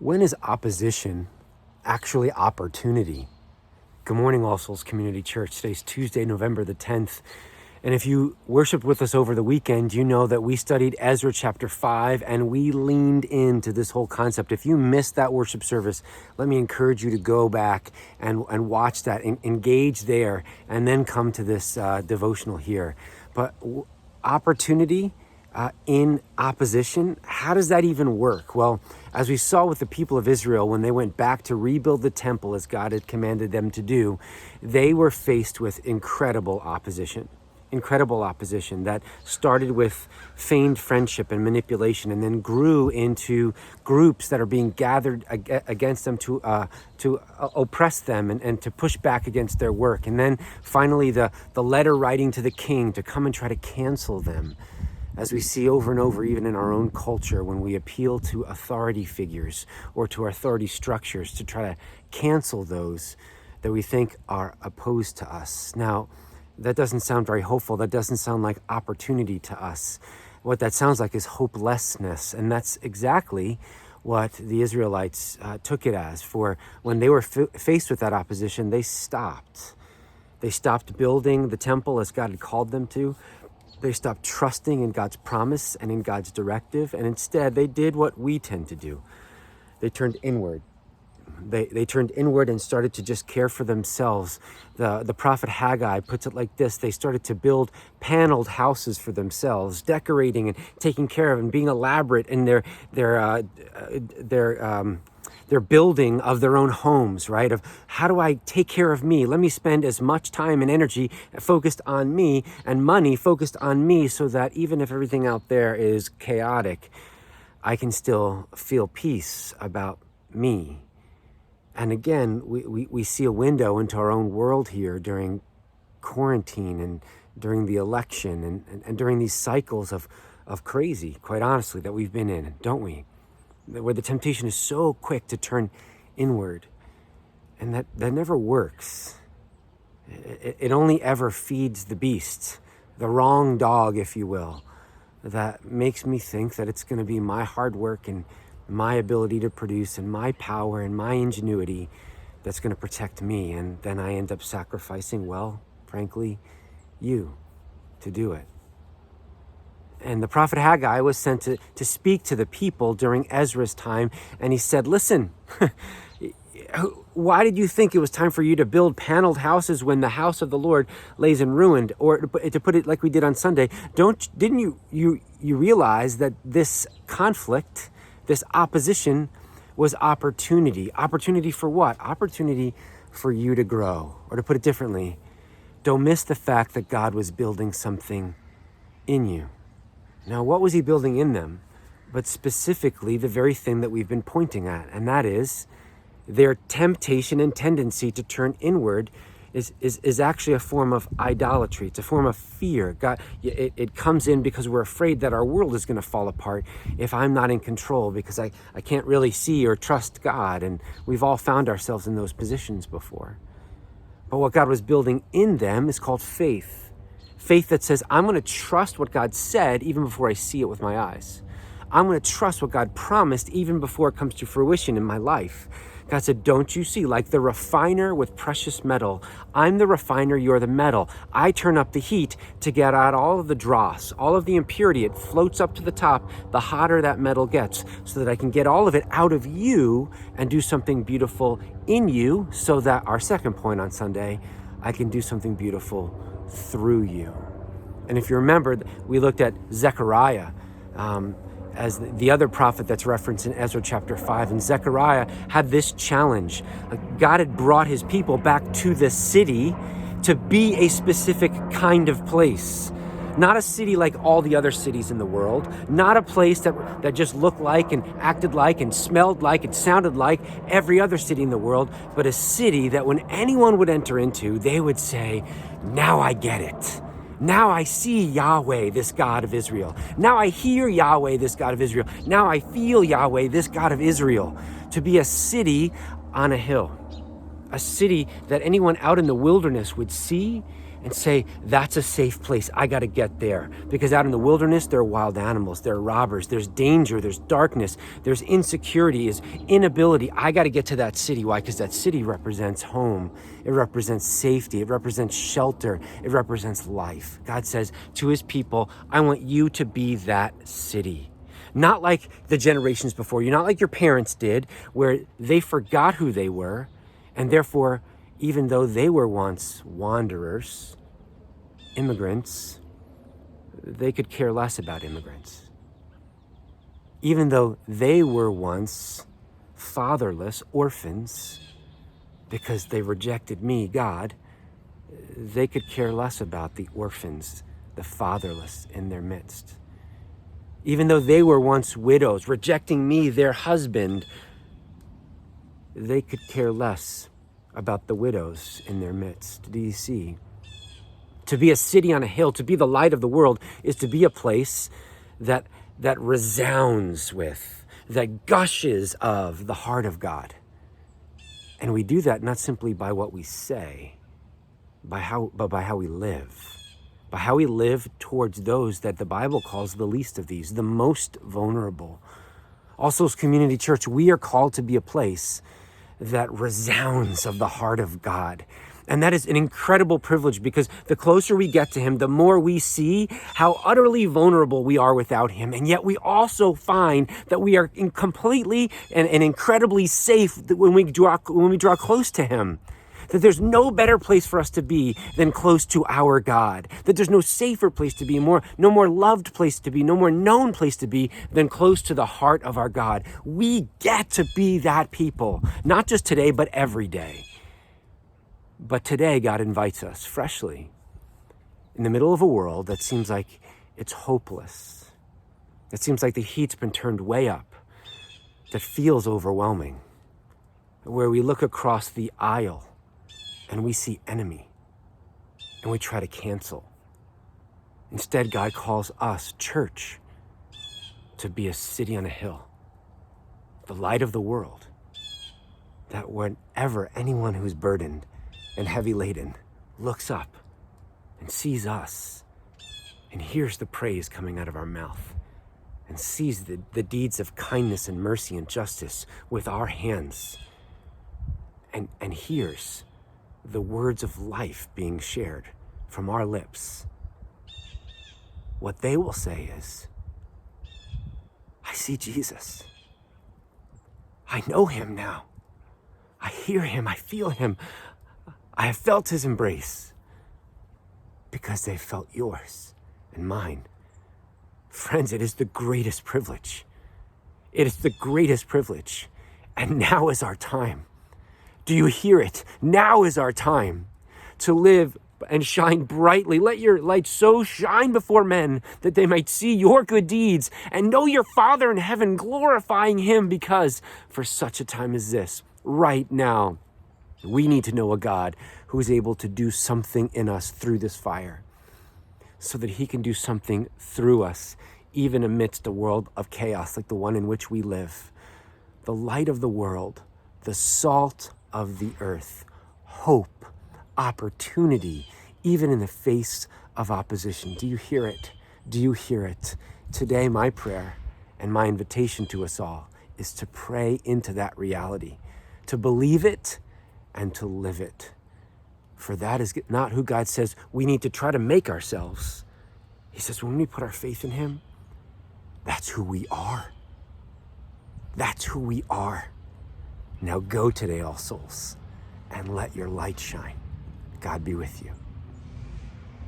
When is opposition actually opportunity? Good morning, All Souls Community Church. Today's Tuesday, November the 10th. And if you worshiped with us over the weekend, you know that we studied Ezra chapter 5 and we leaned into this whole concept. If you missed that worship service, let me encourage you to go back and watch that, and engage there, and then come to this devotional here. But opportunity in opposition, how does that even work? Well, as we saw with the people of Israel, when they went back to rebuild the temple as God had commanded them to do, they were faced with incredible opposition that started with feigned friendship and manipulation, and then grew into groups that are being gathered against them to oppress them and to push back against their work. And then finally the letter writing to the king to come and try to cancel them, as we see over and over, even in our own culture, when we appeal to authority figures or to authority structures to try to cancel those that we think are opposed to us. Now, that doesn't sound very hopeful. That doesn't sound like opportunity to us. What that sounds like is hopelessness. And that's exactly what the Israelites took it as. For when they were faced with that opposition, they stopped. They stopped building the temple as God had called them to. They stopped trusting in God's promise and in God's directive. And instead, they did what we tend to do. They turned inward. They turned inward and started to just care for themselves. The prophet Haggai puts it like this: they started to build paneled houses for themselves, decorating and taking care of and being elaborate in their building of their own homes, right? Of how do I take care of me? Let me spend as much time and energy focused on me and money focused on me, so that even if everything out there is chaotic, I can still feel peace about me. And again, we see a window into our own world here during quarantine and during the election and during these cycles of crazy, quite honestly, that we've been in, don't we? Where the temptation is so quick to turn inward. And that never works. It only ever feeds the beast, the wrong dog, if you will, that makes me think that it's going to be my hard work and my ability to produce and my power and my ingenuity that's going to protect me. And then I end up sacrificing, well, frankly, you to do it. And the prophet Haggai was sent to speak to the people during Ezra's time. And he said, listen, why did you think it was time for you to build paneled houses when the house of the Lord lays in ruin? Or to put it like we did on Sunday, didn't you realize that this conflict, this opposition, was opportunity? Opportunity for what? Opportunity for you to grow. Or to put it differently, don't miss the fact that God was building something in you. Now, what was he building in them? But specifically the very thing that we've been pointing at, and that is their temptation and tendency to turn inward is actually a form of idolatry. It's a form of fear. God, it comes in because we're afraid that our world is going to fall apart if I'm not in control, because I can't really see or trust God. And we've all found ourselves in those positions before. But what God was building in them is called faith. Faith that says, I'm going to trust what God said even before I see it with my eyes. I'm going to trust what God promised even before it comes to fruition in my life. God said, don't you see, like the refiner with precious metal, I'm the refiner, you're the metal. I turn up the heat to get out all of the dross, all of the impurity. It floats up to the top, the hotter that metal gets, so that I can get all of it out of you and do something beautiful in you, so that, our second point on Sunday, I can do something beautiful through you. And if you remember, we looked at Zechariah as the other prophet that's referenced in Ezra chapter 5. And Zechariah had this challenge. God had brought his people back to the city to be a specific kind of place. Not a city like all the other cities in the world. Not a place that just looked like and acted like and smelled like and sounded like every other city in the world, but a city that when anyone would enter into, they would say, now I get it. Now I see Yahweh, this God of Israel. Now I hear Yahweh, this God of Israel. Now I feel Yahweh, this God of Israel. To be a city on a hill. A city that anyone out in the wilderness would see and say, that's a safe place. I got to get there. Because out in the wilderness, there are wild animals, there are robbers, there's danger, there's darkness, there's insecurity, there's inability. I got to get to that city. Why? Because that city represents home. It represents safety. It represents shelter. It represents life. God says to his people, I want you to be that city. Not like the generations before you, not like your parents did, where they forgot who they were, and therefore, even though they were once wanderers, immigrants, they could care less about immigrants. Even though they were once fatherless orphans, because they rejected me, God, they could care less about the orphans, the fatherless in their midst. Even though they were once widows, rejecting me, their husband, they could care less about the widows in their midst. Do you see? To be a city on a hill, to be the light of the world, is to be a place that resounds with, that gushes of the heart of God. And we do that not simply by what we say, but by how we live. By how we live towards those that the Bible calls the least of these, the most vulnerable. Also, as Community Church, we are called to be a place that resounds of the heart of God. And that is an incredible privilege, because the closer we get to him, the more we see how utterly vulnerable we are without him. And yet we also find that we are completely and incredibly safe when we draw close to him. That there's no better place for us to be than close to our God. That there's no safer place to be, no more loved place to be, no more known place to be than close to the heart of our God. We get to be that people, not just today, but every day. But today, God invites us freshly in the middle of a world that seems like it's hopeless. It seems like the heat's been turned way up, that feels overwhelming, where we look across the aisle and we see enemy, and we try to cancel. Instead, God calls us, church, to be a city on a hill, the light of the world, that whenever anyone who's burdened and heavy laden looks up and sees us and hears the praise coming out of our mouth and sees the deeds of kindness and mercy and justice with our hands and hears the words of life being shared from our lips, what they will say is, I see Jesus. I know him now. I hear him. I feel him. I have felt his embrace, because they felt yours and mine. Friends, it is the greatest privilege. It is the greatest privilege. And now is our time. Do you hear it? Now is our time to live and shine brightly. Let your light so shine before men that they might see your good deeds and know your Father in heaven, glorifying him, because for such a time as this, right now, we need to know a God who is able to do something in us through this fire, so that he can do something through us, even amidst a world of chaos like the one in which we live. The light of the world, the salt of the earth, hope, opportunity, even in the face of opposition. Do you hear it? Do you hear it? Today, my prayer and my invitation to us all is to pray into that reality, to believe it and to live it. For that is not who God says we need to try to make ourselves. He says when we put our faith in him, that's who we are. That's who we are. Now go today, all souls, and let your light shine. God be with you.